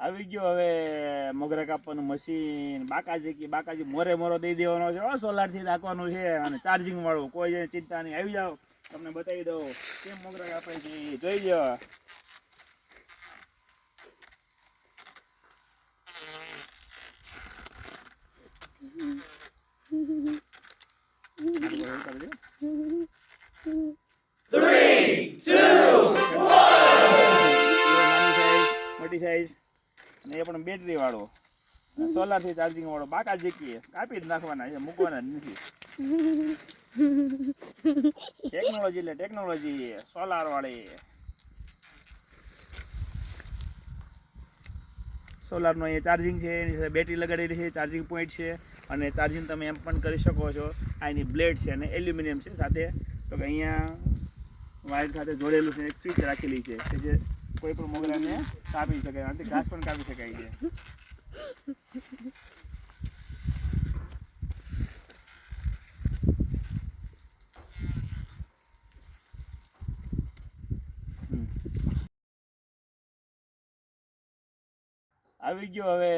આવી ગયો હવે મોગરા કાપવાનું મશીન. બાકાજી મોરે મોરો દઈ દેવાનો છે. સોલારથી રાખવાનું છે અને ચાર્જિંગ વાળું. કોઈ ચિંતા નહીં, આવી જાઓ, તમને બતાવી દઉં કેમ મોગરા કાપાય છે. જોઈ જાઓ. મોટી સાઈઝ અને એ પણ બેટરી વાળો, સોલારથી ચાર્જિંગ વાળો. બાકાજી કાપી જ નાખવાના છે, મૂકવાના જ નથી. ટેકનોલોજી એટલે ટેકનોલોજી સોલાર વાળી. સોલારનો અહીંયા ચાર્જિંગ છે, એની સાથે બેટરી લગાડેલી છે, ચાર્જિંગ પોઈન્ટ છે અને ચાર્જિંગ તમે એમ પણ કરી શકો છો. આ એની બ્લેડ છે અને એલ્યુમિનિયમ છે સાથે. તો કે અહીંયા વાયર સાથે જોડેલું છે, એક સ્વિચ રાખેલી છે કે જે કોઈ પણ મોગરાને કાપી શકાય, આનાથી ઘાસ પણ કાપી શકાય છે. આવી ગયો હવે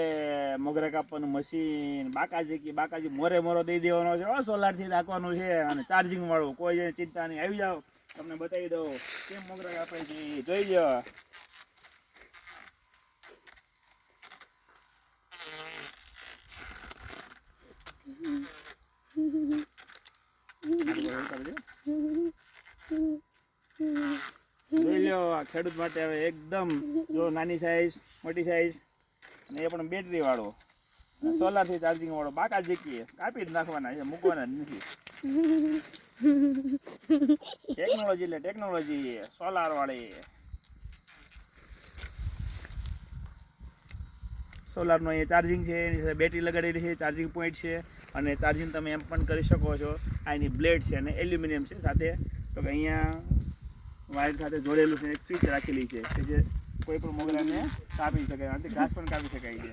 મોગરા કાપવાનું મશીન. બાકાજી મોરે મોરો દઈ દેવાનો છે. સોલારથી રાખવાનું છે અને ચાર્જિંગ વાળું. કોઈ ચિંતા નહીં, આવી જાઓ, તમને બતાવી દઉં કેમ મોગરા કાપાય છે. જોઈ જાઓ. જોઈ લો, ખેડૂત માટે હવે એકદમ જો નાની સાઈઝ, મોટી સાઈઝ અને એ પણ બેટરી વાળો, સોલારથી ચાર્જિંગ વાળો. બાકાજી કાપી જ નાખવાના છે, મૂકવાના જ નથી. ટેકનોલોજી એટલે ટેકનોલોજી સોલાર વાળી. સોલારનો અહીંયા ચાર્જિંગ છે, એની સાથે બેટરી લગાડેલી છે, ચાર્જિંગ પોઈન્ટ છે અને ચાર્જિંગ તમે એમ પણ કરી શકો છો. આ એની બ્લેડ છે અને એલ્યુમિનિયમ છે સાથે. તો કે અહીંયા વાયર સાથે જોડેલું છે, એક સ્વિચ રાખેલી છે કે જે કોઈ પણ મોગરાને કાપી શકાય, આનાથી ઘાસ પણ કાપી શકાય છે.